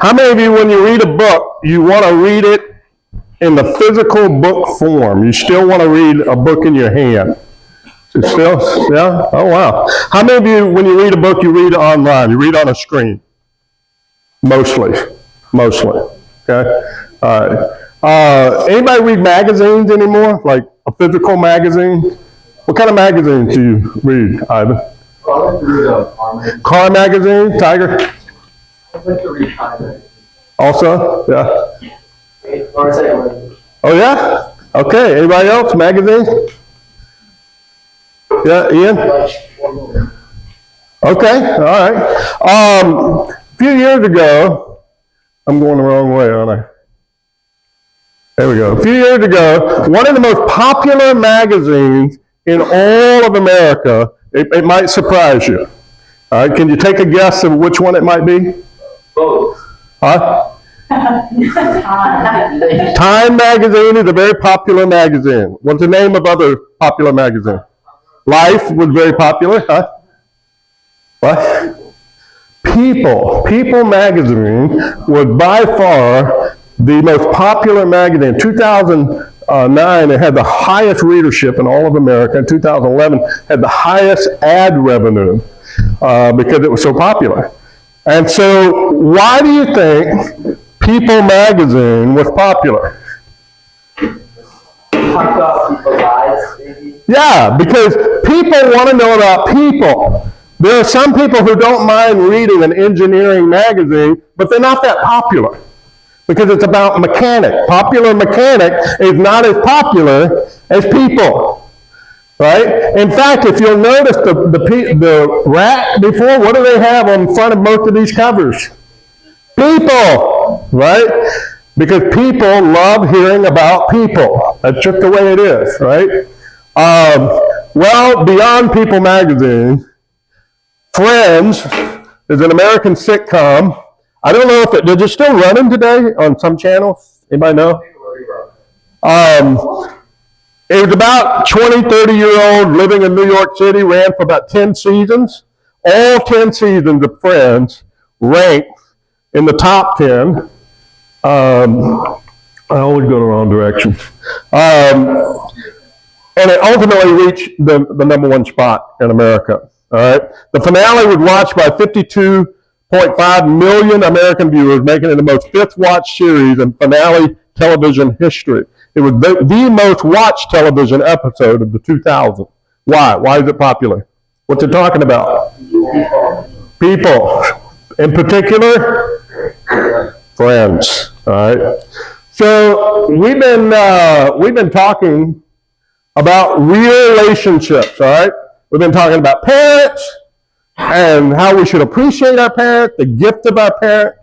How many of you, when you read a book, you want to read it in the physical book form? You still want to read a book in your hand? Still? Yeah? Oh, wow. How many of you, when you read a book, you read it online? You read on a screen? Mostly. Okay? All right. Anybody read magazines anymore? Like a physical magazine? What kind of magazines do you read, Ivan? I like to read car magazine, Tiger? I like to read Time magazine. Also? Yeah. Oh, yeah? Okay. Anybody else? Magazines? Yeah, Ian? Okay. All right. A few years ago, I'm going the wrong way, aren't I? There we go. A few years ago, one of the most popular magazines in all of America, it might surprise you. All right, can you take a guess of which one it might be? Both. Huh? Time magazine is a very popular magazine. What's the name of other popular magazine? Life was very popular, huh? What? People magazine was by far the most popular magazine. In 2009, it had the highest readership in all of America. In 2011, had the highest ad revenue because it was so popular. And so, why do you think People magazine was popular? Talk about people's lives, maybe? Yeah, because people want to know about people. There are some people who don't mind reading an engineering magazine, but they're not that popular because it's about mechanic. Popular mechanic is not as popular as people, right? In fact, if you'll notice the rack before, what do they have on front of most of these covers? People, right? Because people love hearing about people. That's just the way it is, right? Well, beyond People magazine, Friends is an American sitcom. I don't know if is it still running today on some channels? Anybody know? It was about 20, 30-year-old living in New York City, ran for about 10 seasons. All 10 seasons of Friends ranked in the top 10. I always go the wrong direction. And it ultimately reached the number one spot in America. All right. The finale was watched by 52.5 million American viewers, making it the most fifth-watched series in finale television history. It was the most watched television episode of the 2000s. Why? Why is it popular? What's it talking about? People. In particular, Friends. All right. So we've been talking about real relationships. All right. We've been talking about parents and how we should appreciate our parents, the gift of our parents.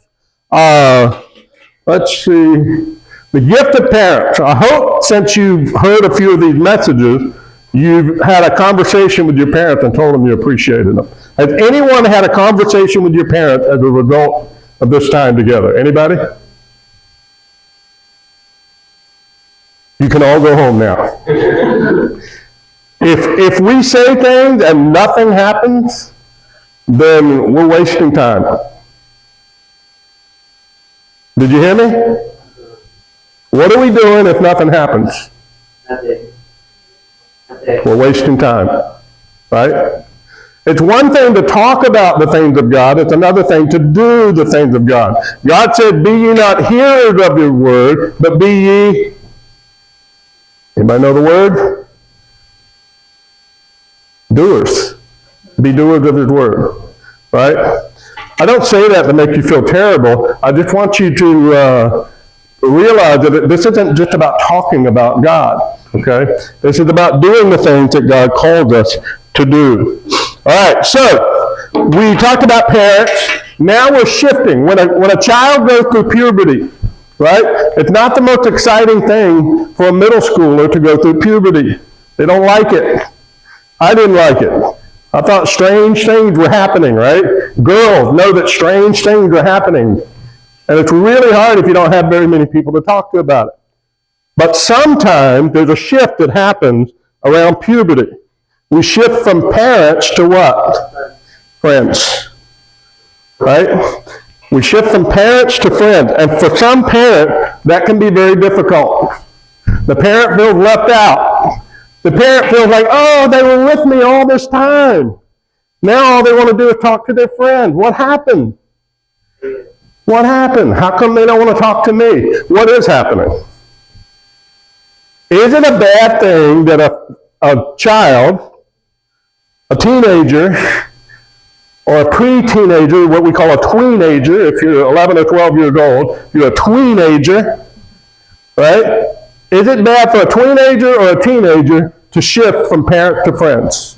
Let's see. The gift of parents. I hope since you've heard a few of these messages, you've had a conversation with your parents and told them you appreciated them. Has anyone had a conversation with your parents as a result of this time together? Anybody? You can all go home now. If we say things and nothing happens, then we're wasting time. Did you hear me? What are we doing if nothing happens? Nothing. We're wasting time, right? It's one thing to talk about the things of God. It's another thing to do the things of God. God said, be ye not hearers of your word, but be ye, anybody know the word? Doers. Be doers of his word, right? I don't say that to make you feel terrible. I just want you to realize that this isn't just about talking about God, okay? This is about doing the things that God calls us to do. All right, so we talked about parents. Now we're shifting. When a child goes through puberty, right? It's not the most exciting thing for a middle schooler to go through puberty. They don't like it. I didn't like it. I thought strange things were happening, right? Girls know that strange things are happening. And it's really hard if you don't have very many people to talk to about it. But sometimes there's a shift that happens around puberty. We shift from parents to what? Friends. Right? We shift from parents to friends. And for some parent, that can be very difficult. The parent feels left out. The parent feels like, oh, they were with me all this time. Now all they want to do is talk to their friend. What happened? What happened? How come they don't want to talk to me? What is happening? Is it a bad thing that a child, a teenager, or a pre-teenager, what we call a tweenager, if you're 11 or 12 years old, you're a tweenager, right? Is it bad for a tweenager or a teenager to shift from parent to friends?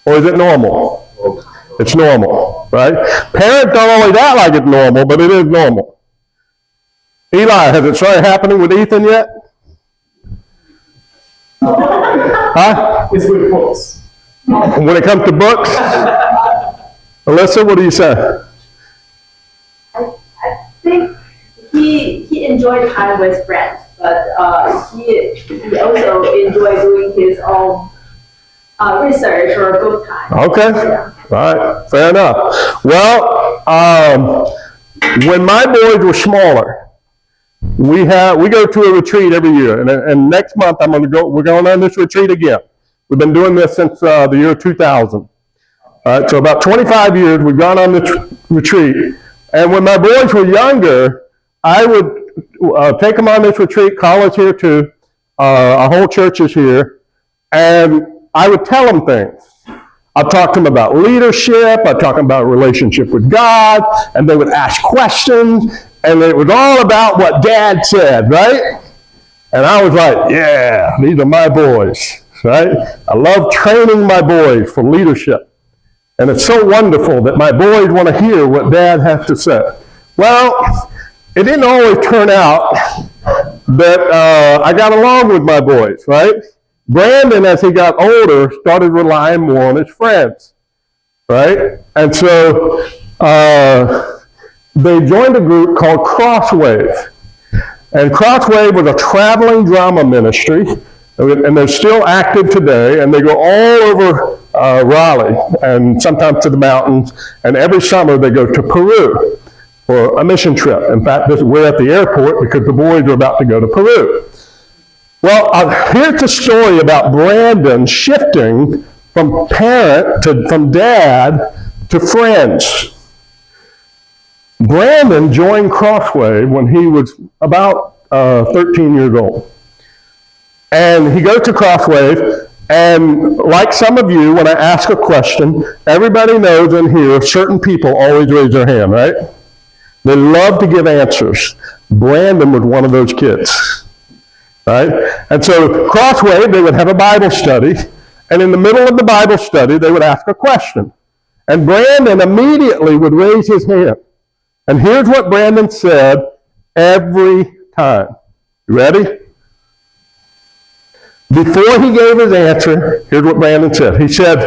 Or is it normal? It's normal, right? Parents don't always act like it's normal, but it is normal. Eli, has it started happening with Ethan yet? Huh? It's with books. When it comes to books? Alyssa, what do you say? I think he enjoyed time with friends, but he also enjoyed doing his own research or book time. Okay, Yeah. all right, fair enough. Well, when my boys were smaller, we go to a retreat every year, and next month we're going on this retreat again. We've been doing this since the year 2000. All right, so about 25 years we've gone on this retreat, and when my boys were younger, I would take them on this retreat. College here too, our whole church is here, and I would tell them things. I'd talk to them about leadership, I'd talk about relationship with God, and they would ask questions, and it was all about what Dad said, right? And I was like, yeah, these are my boys, right? I love training my boys for leadership. And it's so wonderful that my boys want to hear what Dad has to say. Well, it didn't always turn out that I got along with my boys, right? Brandon, as he got older, started relying more on his friends, right? And so they joined a group called Crosswave. And Crosswave was a traveling drama ministry, and they're still active today, and they go all over Raleigh and sometimes to the mountains, and every summer they go to Peru for a mission trip. In fact, we're at the airport because the boys are about to go to Peru. Well, here's the story about Brandon shifting from from dad to friends. Brandon joined Crosswave when he was about 13 years old. And he goes to Crosswave, and like some of you, when I ask a question, everybody knows in here, certain people always raise their hand, right? They love to give answers. Brandon was one of those kids, right? And so Crosswave, they would have a Bible study, and in the middle of the Bible study, they would ask a question. And Brandon immediately would raise his hand. And here's what Brandon said every time. You ready? Before he gave his answer, here's what Brandon said. He said,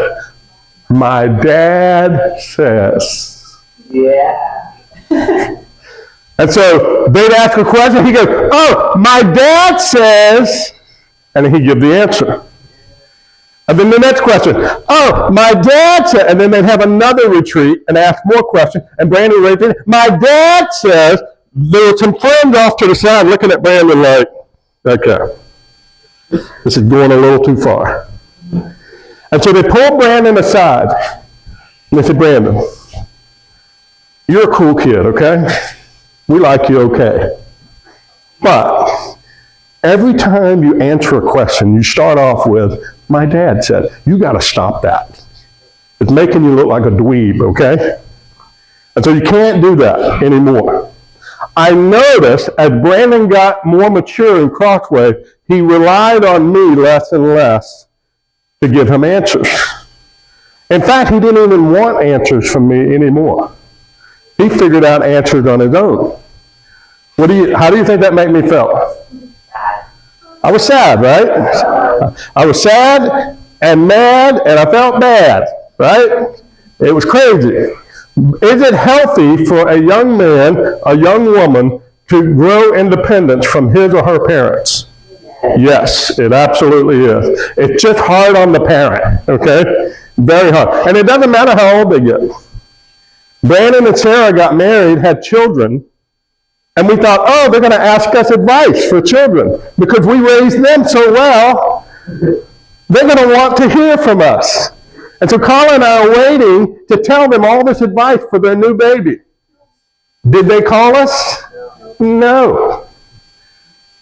my dad says. Yeah. And so they'd ask a question, he'd go, oh, my dad says, and he'd give the answer. And then the next question, oh, my dad said, and then they'd have another retreat and ask more questions, and Brandon would raise his hand. My dad says, there were some friends off to the side looking at Brandon like, okay, this is going a little too far. And so they pulled Brandon aside, and they said, Brandon, you're a cool kid, okay? We like you, okay? But every time you answer a question, you start off with, my dad said, you got to stop that. It's making you look like a dweeb, okay? And so you can't do that anymore. I noticed as Brandon got more mature in Crosswave, he relied on me less and less to give him answers. In fact, he didn't even want answers from me anymore. He figured out answers on his own. How do you think that made me feel? I was sad, right? I was sad and mad, and I felt bad, right? It was crazy. Is it healthy for a young man, a young woman, to grow independence from his or her parents? Yes, it absolutely is. It's just hard on the parent, okay? Very hard. And it doesn't matter how old they get. Brandon and Sarah got married, had children, and we thought, oh, they're going to ask us advice for children because we raised them so well. They're going to want to hear from us. And so Carla and I are waiting to tell them all this advice for their new baby. Did they call us? No.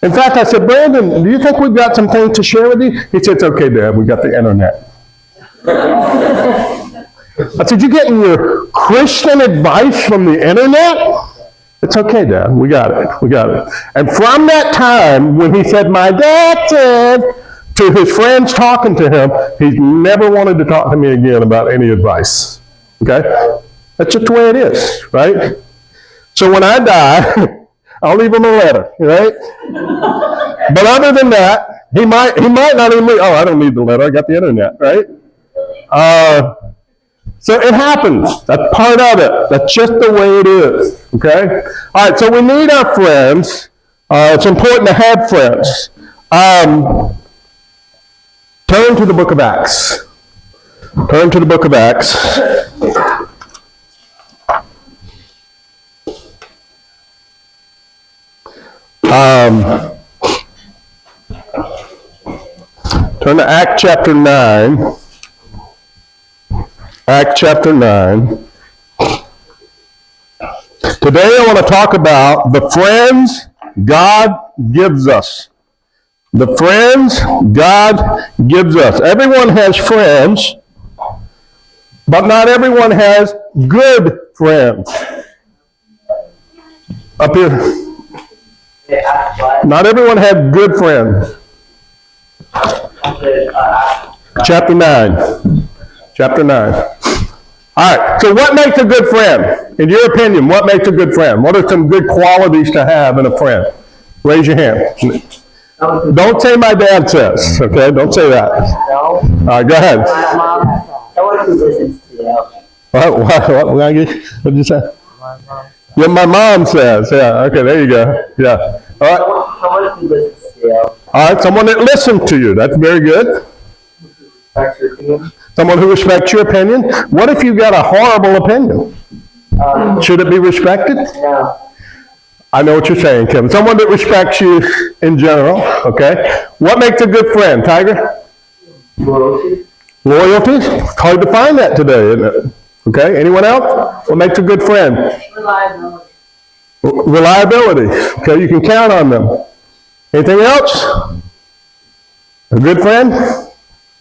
In fact, I said, Brandon, do you think we've got some things to share with you? He said, it's okay, Dad, we got the internet. I said, you getting your Christian advice from the internet? It's okay, Dad, we got it. And from that time, when he said, my dad said, to his friends talking to him, he's never wanted to talk to me again about any advice. Okay? That's just the way it is, right? So when I die, I'll leave him a letter, right? But other than that, he might not even oh, I don't need the letter, I got the internet, right? So it happens. That's part of it. That's just the way it is, okay? All right, so we need our friends. It's important to have friends. Turn to the book of Acts. Turn to the book of Acts. Turn to Acts chapter 9. Acts chapter 9. Today I want to talk about the friends God gives us. The friends God gives us. Everyone has friends, but not everyone has good friends. Up here. Not everyone has good friends. Chapter 9. Chapter 9. All right, so what makes a good friend? In your opinion, what makes a good friend? What are some good qualities to have in a friend? Raise your hand. Don't say my dad says, okay? Don't say that. No. All right, go ahead. My mom, someone who listens to you. What did you say? My mom. Yeah, my mom says. Yeah, okay, there you go. Yeah. All right. Someone who listens to you. All right, someone that listens to you. That's very good. That's your opinion. Someone who respects your opinion. What if you got a horrible opinion? Should it be respected? No. I know what you're saying, Kevin. Someone that respects you in general, okay? What makes a good friend, Tiger? Loyalty. Loyalty? It's hard to find that today, isn't it? Okay, anyone else? What makes a good friend? Reliability. Reliability. Okay, you can count on them. Anything else? A good friend?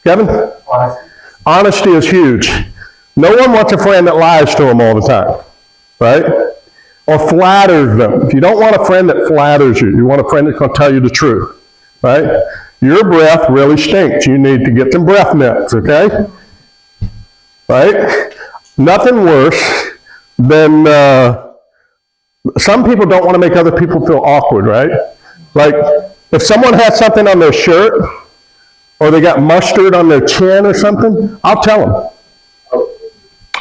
Kevin? Honesty. Honesty is huge. No one wants a friend that lies to them all the time, right? Or flatters them. If you don't want a friend that flatters you, you want a friend that's going to tell you the truth, right? Your breath really stinks. You need to get some breath mints, okay? Right? Nothing worse than, some people don't want to make other people feel awkward, right? Like, if someone has something on their shirt, or they got mustard on their chin or something, I'll tell them.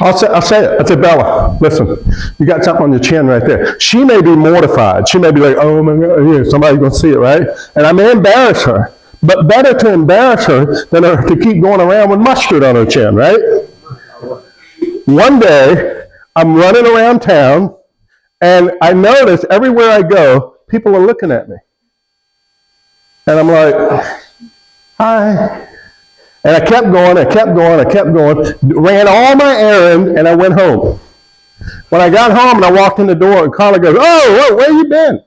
I'll say it. I say, Bella, listen, you got something on your chin right there. She may be mortified. She may be like, oh my God, yeah, somebody's going to see it, right? And I may embarrass her. But better to embarrass her than to keep going around with mustard on her chin, right? One day, I'm running around town, and I notice everywhere I go, people are looking at me. And I'm like, hi. And I kept going, ran all my errands, and I went home. When I got home and I walked in the door, and Carla goes, oh, where you been?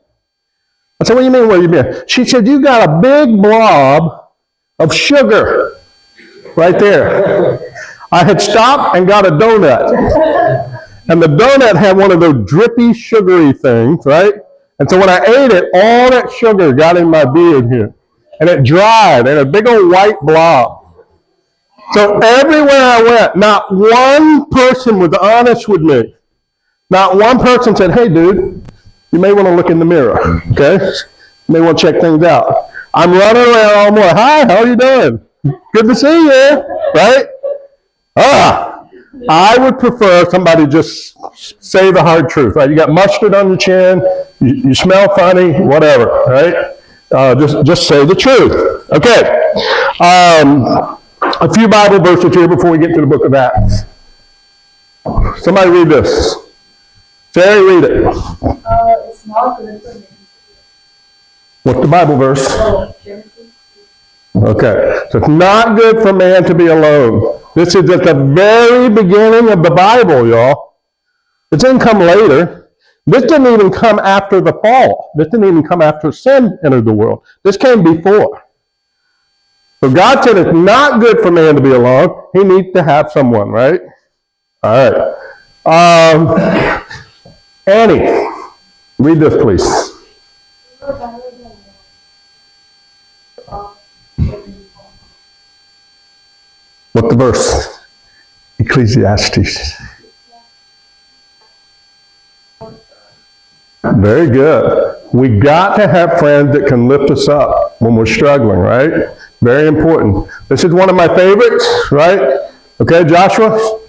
I said, what do you mean, where you been? She said, you got a big blob of sugar right there. I had stopped and got a donut. And the donut had one of those drippy, sugary things, right? And so when I ate it, all that sugar got in my beard here. And it dried, and a big old white blob. So everywhere I went, not one person was honest with me. Not one person said, hey, dude, you may want to look in the mirror, okay? You may want to check things out. I'm running around all morning. Hi, how are you doing? Good to see you, right? I would prefer somebody just say the hard truth, right? You got mustard on your chin, you smell funny, whatever, right? Just say the truth. Okay. A few Bible verses here before we get to the book of Acts. Somebody read this. Jerry, read it. It's not good for me. What's the Bible verse? Oh, Genesis. Okay, so it's not good for man to be alone. This is at the very beginning of the Bible, y'all. It didn't come later. This didn't even come after the fall. This didn't even come after sin entered the world. This came before. So God said it's not good for man to be alone. He needs to have someone, right? All right. Annie, read this, please. What's the verse? Ecclesiastes. Very good. We got to have friends that can lift us up when we're struggling, right? Very important. This is one of my favorites, right? Okay, Joshua?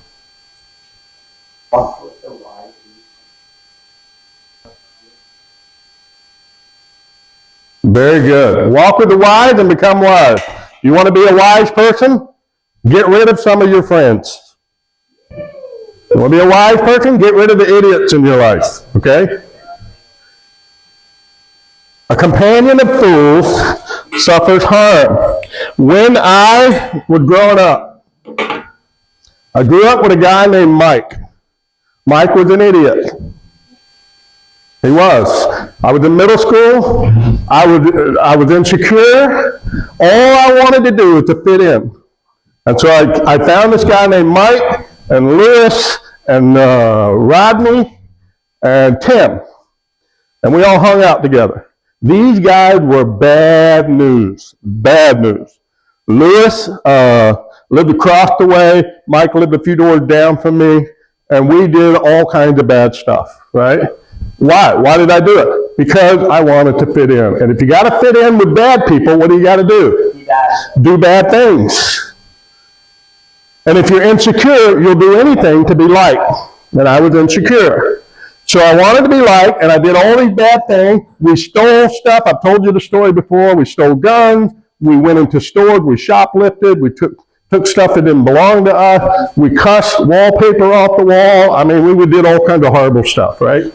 Walk with the wise. Very good. Walk with the wise and become wise. You want to be a wise person? Get rid of some of your friends. You want to be a wise person? Get rid of the idiots in your life, okay? A companion of fools suffers harm. When I was growing up, I grew up with a guy named Mike. Mike was an idiot. He was. I was in middle school. I was insecure. All I wanted to do was to fit in. And so I found this guy named Mike and Lewis and Rodney and Tim. And we all hung out together. These guys were bad news. Bad news. Lewis lived across the way. Mike lived a few doors down from me. And we did all kinds of bad stuff, right? Why? Why did I do it? Because I wanted to fit in. And if you got to fit in with bad people, what do you got to do? Do bad things. And if you're insecure, you'll do anything to be liked. And I was insecure. So I wanted to be liked, and I did all these bad things. We stole stuff. I've told you the story before. We stole guns. We went into stores. We shoplifted. We took stuff that didn't belong to us. We cussed wallpaper off the wall. I mean, we did all kinds of horrible stuff, right?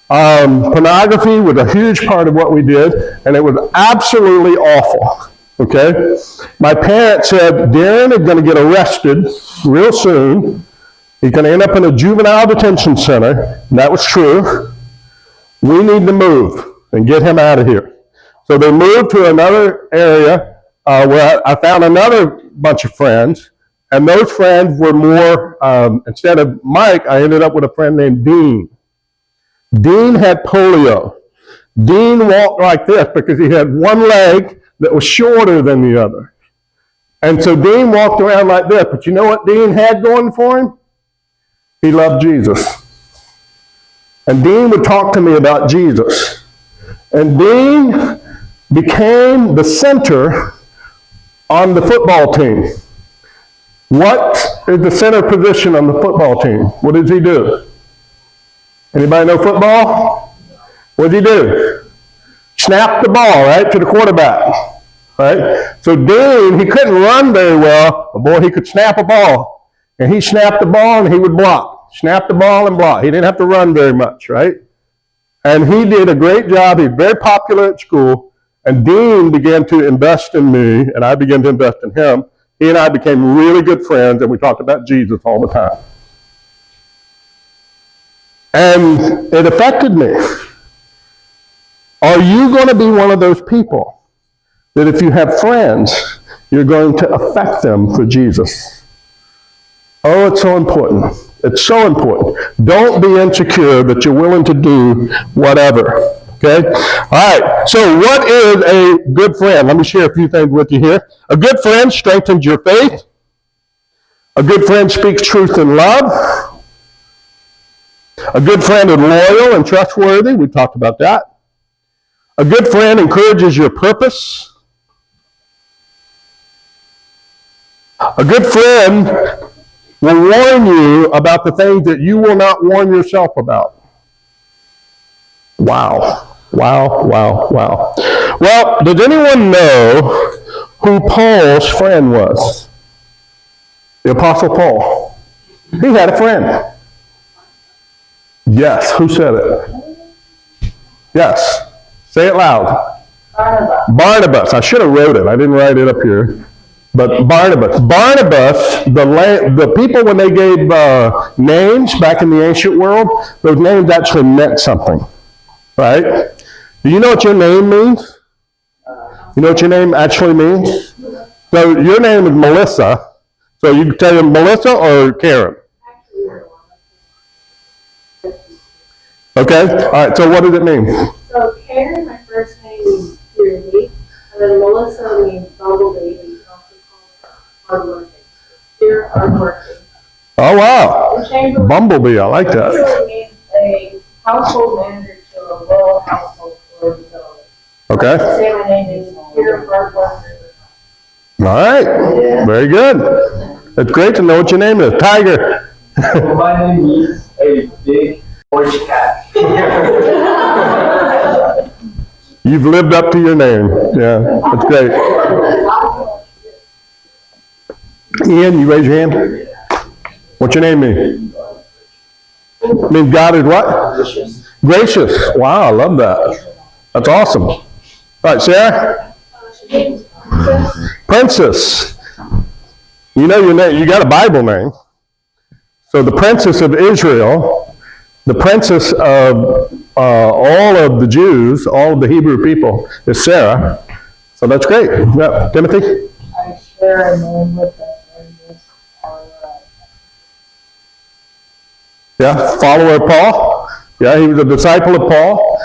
Pornography was a huge part of what we did, and it was absolutely awful, okay? My parents said, Darren is going to get arrested real soon. He's going to end up in a juvenile detention center. And that was true. We need to move and get him out of here. So they moved to another area where I found another bunch of friends, and those friends were more, instead of Mike, I ended up with a friend named Dean. Dean had polio. Dean walked like this because he had one leg that was shorter than the other. And so Dean walked around like this, but you know what Dean had going for him? He loved Jesus. And Dean would talk to me about Jesus. And Dean became the center on the football team. What is the center position on the football team? What does he do? Anybody know football? What does he do? Snap the ball, right, to the quarterback. Right? So Dean, he couldn't run very well, but boy, he could snap a ball. And he snapped the ball and he would block. Snap the ball and block. He didn't have to run very much, right? And he did a great job. He was very popular at school. And Dean began to invest in me, and I began to invest in him. He and I became really good friends, and we talked about Jesus all the time. And it affected me. Are you going to be one of those people that if you have friends, you're going to affect them for Jesus? Oh, it's so important. It's so important. Don't be insecure that you're willing to do whatever. Okay? All right. So what is a good friend? Let me share a few things with you here. A good friend strengthens your faith. A good friend speaks truth in love. A good friend is loyal and trustworthy. We talked about that. A good friend encourages your purpose. A good friend will warn you about the things that you will not warn yourself about. Wow. Wow, wow, wow. Well, does anyone know who Paul's friend was? The Apostle Paul. He had a friend. Yes. Who said it? Yes. Say it loud. Barnabas. Barnabas. I should have wrote it. I didn't write it up here. But Barnabas. Barnabas, the people, when they gave names back in the ancient world, those names actually meant something. Right? Do you know what your name means? You know what your name actually means? So your name is Melissa. So you can tell them Melissa or Karen? Okay. All right. So what does it mean? So Karen, my first name means purity, and then Melissa means bumblebee, and you can also call her hardworking. Pure, hardworking. Oh, wow. And Chamberlain Bumblebee. I like that. literally means a household manager to a royal household for the village. Okay. Say my name is pure, hardworking. All right. Very good. It's great to know what your name is. Tiger. My name is a big orange cat. You've lived up to your name. Yeah, that's great. Ian, you raise your hand. What's your name mean? It means God is what? Gracious. Wow, I love that. That's awesome. All right, Sarah? Princess. You know your name. You got a Bible name. So the princess of Israel, the princess of all of the Jews, all of the Hebrew people, is Sarah. So that's great. Yeah. Timothy? I share a name with them. Yeah. Follower of Paul. Yeah, he was a disciple of Paul.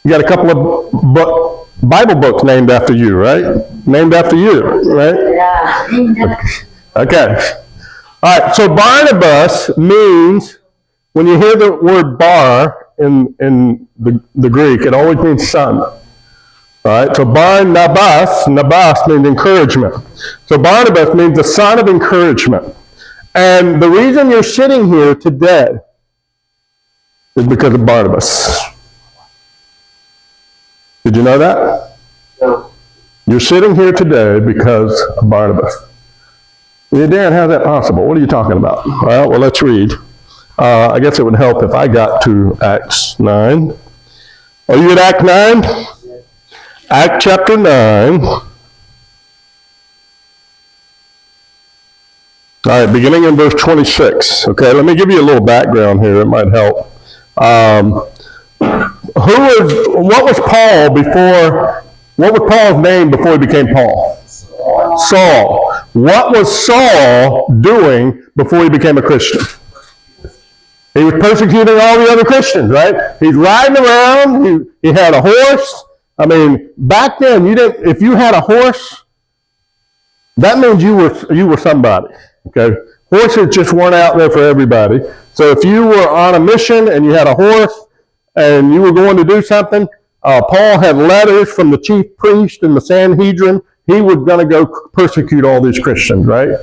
You got a couple of Bible books named after you, right? Named after you, right? Yeah. Okay. All right. So Barnabas means, when you hear the word bar in the Greek, it always means son. All right. So Barnabas means encouragement. So Barnabas means the son of encouragement. And the reason you're sitting here today is because of Barnabas. Did you know that? No. You're sitting here today because of Barnabas. Yeah, Dan, how's that possible? What are you talking about? Well, let's read. I guess it would help if I got to Acts 9. Are you at Act 9? Yes. Act chapter 9. All right, beginning in verse 26. Okay, let me give you a little background here. It might help. What was Paul's name before he became Paul? Saul. What was Saul doing before he became a Christian? He was persecuting all the other Christians, right? He's riding around. He had a horse. I mean, back then, if you had a horse, that means you were somebody. Okay, horses just weren't out there for everybody. So if you were on a mission and you had a horse and you were going to do something, Paul had letters from the chief priest and the Sanhedrin. He was going to go persecute all these Christians, right?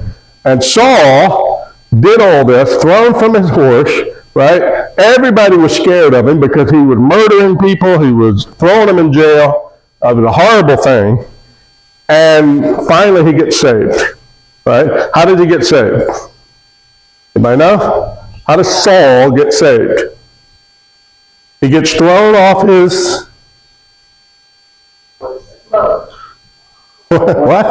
And Saul did all this, thrown from his horse, right? Everybody was scared of him because he was murdering people. He was throwing them in jail. It was a horrible thing. And finally he gets saved, right? How did he get saved? Anybody know? How does Saul get saved? He gets thrown off his... What?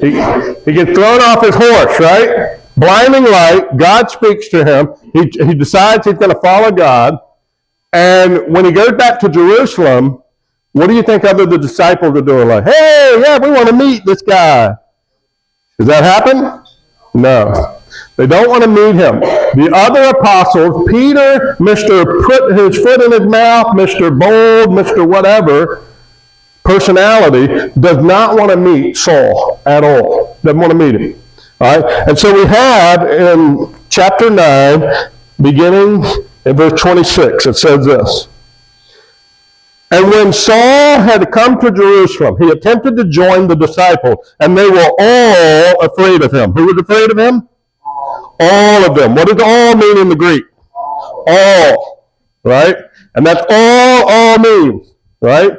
He gets thrown off his horse, right? Blinding light, God speaks to him. He decides he's going to follow God. And when he goes back to Jerusalem, what do you think other the disciples are doing? Like, hey, yeah, we want to meet this guy. Does that happen? No. They don't want to meet him. The other apostles, Peter, Mr. Put his foot in his mouth, Mr. Bold, Mr. Whatever, personality, does not want to meet Saul at all. Doesn't want to meet him. All right? And so we have in chapter 9, beginning in verse 26, it says this. And when Saul had come to Jerusalem, he attempted to join the disciples, and they were all afraid of him. Who was afraid of him? All of them. What does all mean in the Greek? All. Right? And that's all means. Right?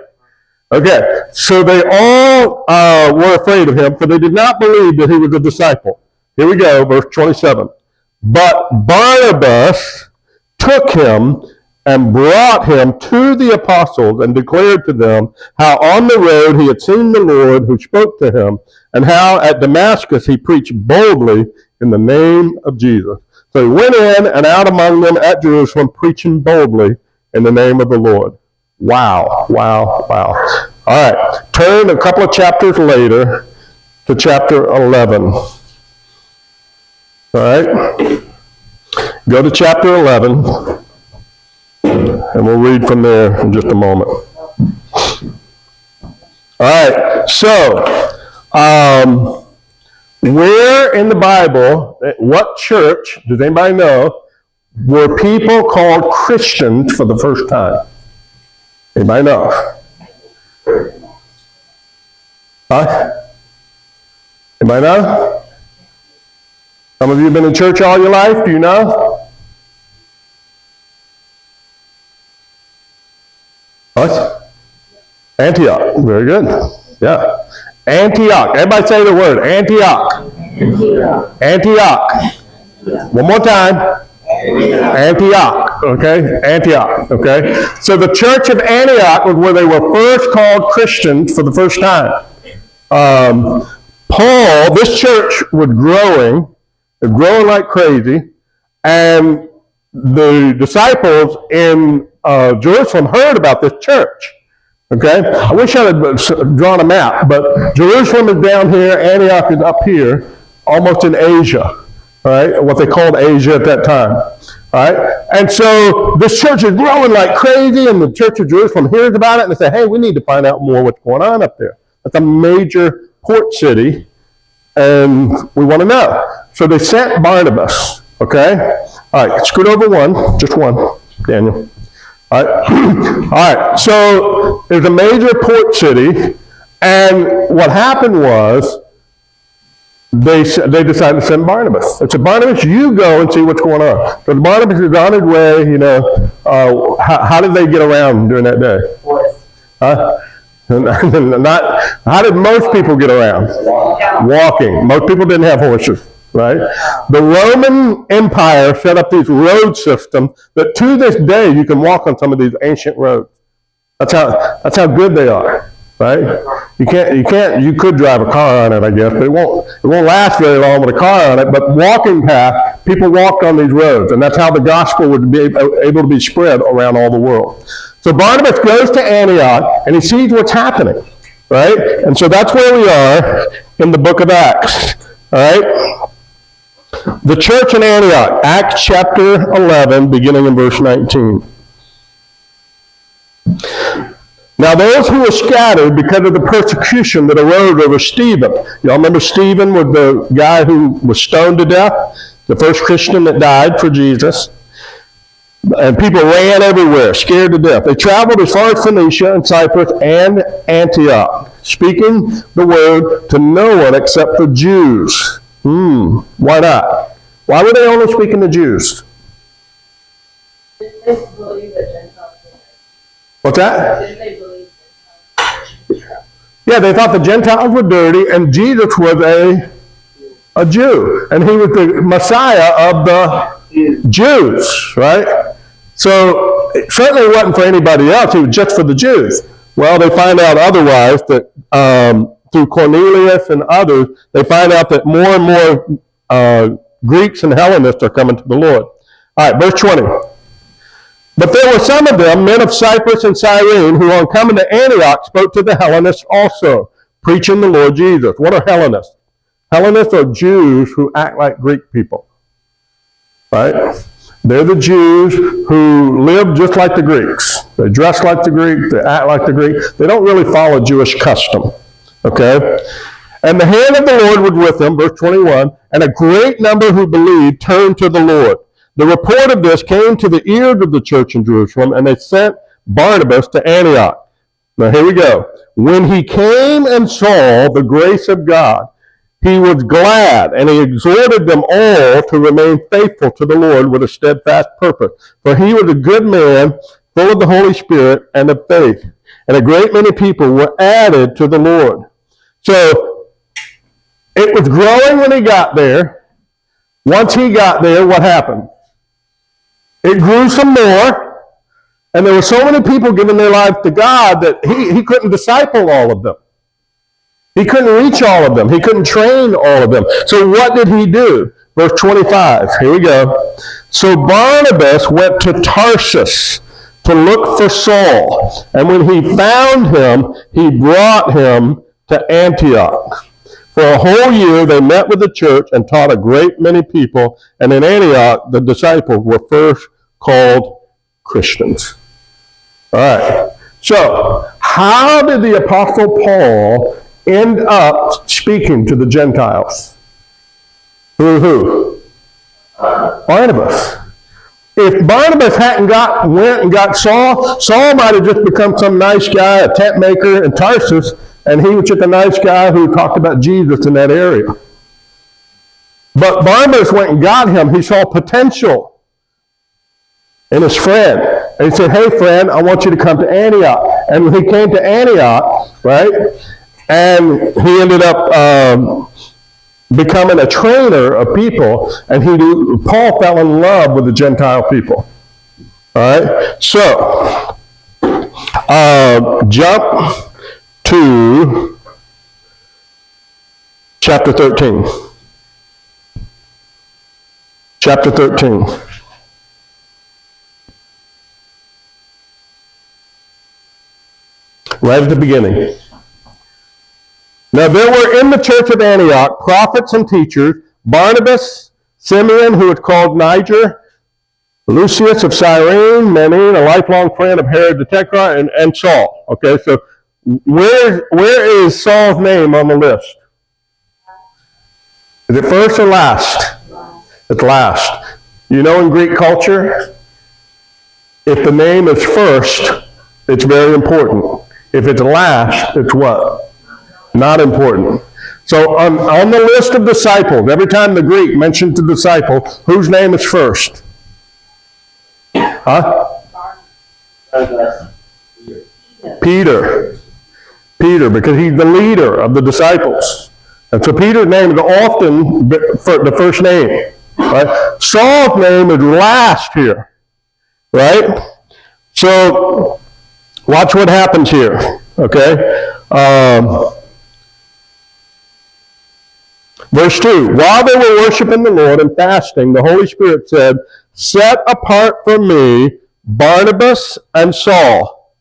Okay. So they all were afraid of him, for they did not believe that he was a disciple. Here we go, verse 27. But Barnabas took him and brought him to the apostles and declared to them how on the road he had seen the Lord who spoke to him, and how at Damascus he preached boldly in the name of Jesus. So he went in and out among them at Jerusalem, preaching boldly in the name of the Lord. Wow, wow, wow. All right, turn a couple of chapters later to chapter 11. All right, go to chapter 11, and we'll read from there in just a moment. All right, so where in the Bible, what church, does anybody know, were people called Christians for the first time? Anybody know? Huh? Anybody know? Some of you have been in church all your life. Do you know? What? Antioch. Very good. Yeah. Antioch. Everybody say the word. Antioch. Antioch. One more time. Antioch. Okay? Antioch. Okay? So the church of Antioch was where they were first called Christians for the first time. Paul, this church was growing like crazy, and the disciples in Jerusalem heard about this church. Okay? I wish I had drawn a map, but Jerusalem is down here, Antioch is up here, almost in Asia. All right? What they called Asia at that time. All right? And so this church is growing like crazy, and the church of Jerusalem hears about it, and they say, hey, we need to find out more what's going on up there. That's a major port city, and we want to know. So they sent Barnabas. Okay? All right, scoot over one, just one, Daniel. All right. All right, so there's a major port city, and what happened was they decided to send Barnabas. They said, Barnabas, you go and see what's going on. So Barnabas is on his way, you know. How did they get around during that day? Huh? How did most people get around? Walking. Most people didn't have horses. Right? The Roman Empire set up these road systems that to this day you can walk on some of these ancient roads. That's how good they are. Right? You could drive a car on it, I guess, but it won't last very long with a car on it. But walking path, people walked on these roads, and that's how the gospel would be able to be spread around all the world. So Barnabas goes to Antioch and he sees what's happening. Right? And so that's where we are in the book of Acts. All right? The church in Antioch, Acts chapter 11, beginning in verse 19. Now those who were scattered because of the persecution that arose over Stephen. Y'all remember Stephen was the guy who was stoned to death? The first Christian that died for Jesus. And people ran everywhere, scared to death. They traveled as far as Phoenicia and Cyprus and Antioch, speaking the word to no one except the Jews. Why not? Why were they only speaking to Jews? Didn't they believe that Gentiles were dirty? What's that? Didn't they believe Gentiles were dirty? Yeah, they thought the Gentiles were dirty, and Jesus was a Jew, and he was the Messiah of the Jews, right? So it certainly wasn't for anybody else, he was just for the Jews. Well, they find out otherwise, that through Cornelius and others, they find out that more and more Greeks and Hellenists are coming to the Lord. All right, verse 20. But there were some of them, men of Cyprus and Cyrene, who on coming to Antioch spoke to the Hellenists also, preaching the Lord Jesus. What are Hellenists? Hellenists are Jews who act like Greek people. Right? They're the Jews who live just like the Greeks. They dress like the Greeks, they act like the Greeks. They don't really follow Jewish custom. Okay? And the hand of the Lord was with them, verse 21, and a great number who believed turned to the Lord. The report of this came to the ears of the church in Jerusalem, and they sent Barnabas to Antioch. Now here we go. When he came and saw the grace of God, he was glad, and he exhorted them all to remain faithful to the Lord with a steadfast purpose. For he was a good man, full of the Holy Spirit and of faith. And a great many people were added to the Lord. So it was growing when he got there. Once he got there, what happened? It grew some more, and there were so many people giving their lives to God that he couldn't disciple all of them. He couldn't reach all of them. He couldn't train all of them. So what did he do? Verse 25, here we go. So Barnabas went to Tarsus to look for Saul, and when he found him, he brought him to Antioch. For a whole year they met with the church and taught a great many people, and in Antioch the disciples were first called Christians. All right. So, how did the Apostle Paul end up speaking to the Gentiles? Through who? Barnabas. If Barnabas hadn't went and got Saul, Saul might have just become some nice guy, a tent maker in Tarsus, and he was just a nice guy who talked about Jesus in that area. But Barnabas went and got him. He saw potential in his friend. And he said, hey, friend, I want you to come to Antioch. And when he came to Antioch, right, and he ended up becoming a trainer of people, and Paul fell in love with the Gentile people. All right? So, jump to chapter 13. Chapter 13. Right at the beginning. Now there were in the church of Antioch prophets and teachers, Barnabas, Simeon, who was called Niger, Lucius of Cyrene, Manaen, a lifelong friend of Herod the Tetrarch, and Saul. Okay, so where is Saul's name on the list? Is it first or last? It's last. You know, in Greek culture, if the name is first, it's very important. If it's last, it's what? Not important. So on the list of disciples, every time the Greek mentions the disciple, whose name is first? Huh? Peter. Peter, because he's the leader of the disciples. And so Peter's name is often the first name. Right? Saul's name is last here. Right? So watch what happens here. Okay? Verse 2, while they were worshiping the Lord and fasting, the Holy Spirit said, set apart for me Barnabas and Saul.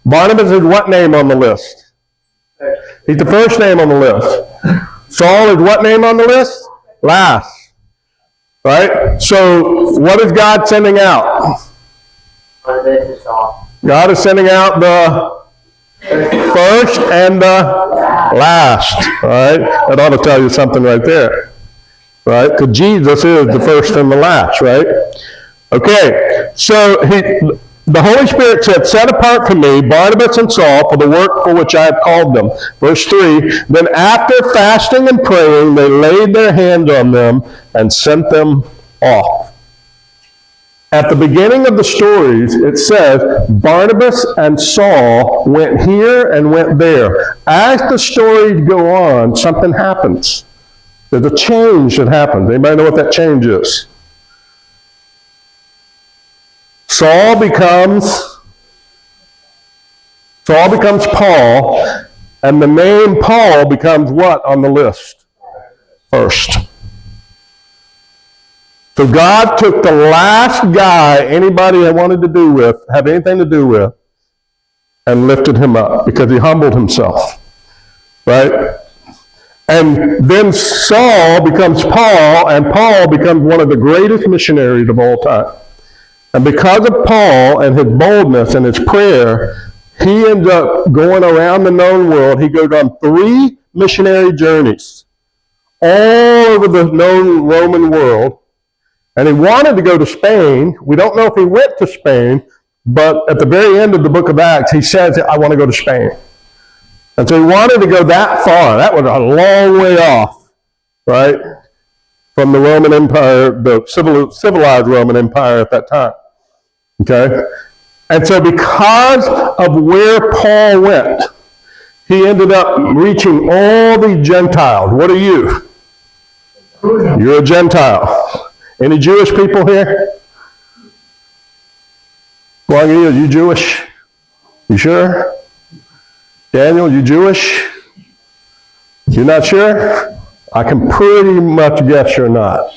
Barnabas is what name on the list? He's the first name on the list. Saul is what name on the list? Last. Right? So, what is God sending out? God is sending out the first and the last. Right? That ought to tell you something right there. Right? Because Jesus is the first and the last, right? Okay. So, the Holy Spirit said, set apart for me Barnabas and Saul for the work for which I have called them. Verse 3, then after fasting and praying, they laid their hands on them and sent them off. At the beginning of the stories, it says, Barnabas and Saul went here and went there. As the stories go on, something happens. There's a change that happens. Anybody know what that change is? Saul becomes Paul, and the name Paul becomes what on the list? First. So God took the last guy anybody had wanted to have anything to do with, and lifted him up because he humbled himself. Right? And then Saul becomes Paul, and Paul becomes one of the greatest missionaries of all time. And because of Paul and his boldness and his prayer, he ends up going around the known world. He goes on 3 missionary journeys all over the known Roman world. And he wanted to go to Spain. We don't know if he went to Spain, but at the very end of the book of Acts, he says, I want to go to Spain. And so he wanted to go that far. That was a long way off, right, from the Roman Empire, the civilized Roman Empire at that time. Okay? And so because of where Paul went, he ended up reaching all these Gentiles. What are you? You're a Gentile. Any Jewish people here? Wang Yi, you Jewish? You sure? Daniel, you Jewish? You're not sure? I can pretty much guess you're not.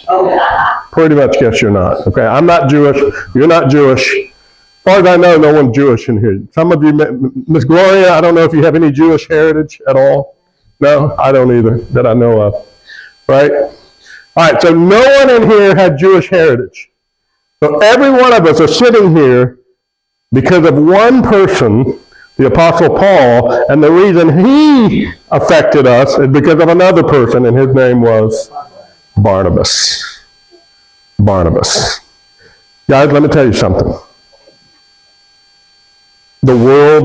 Pretty much guess you're not. Okay, I'm not Jewish. You're not Jewish. As far as I know, no one's Jewish in here. Some of you, Miss Gloria, I don't know if you have any Jewish heritage at all. No, I don't either, that I know of. Right? All right, so no one in here had Jewish heritage. So every one of us are sitting here because of one person, the Apostle Paul, and the reason he affected us is because of another person, and his name was Barnabas. Barnabas. Guys, let me tell you something. The world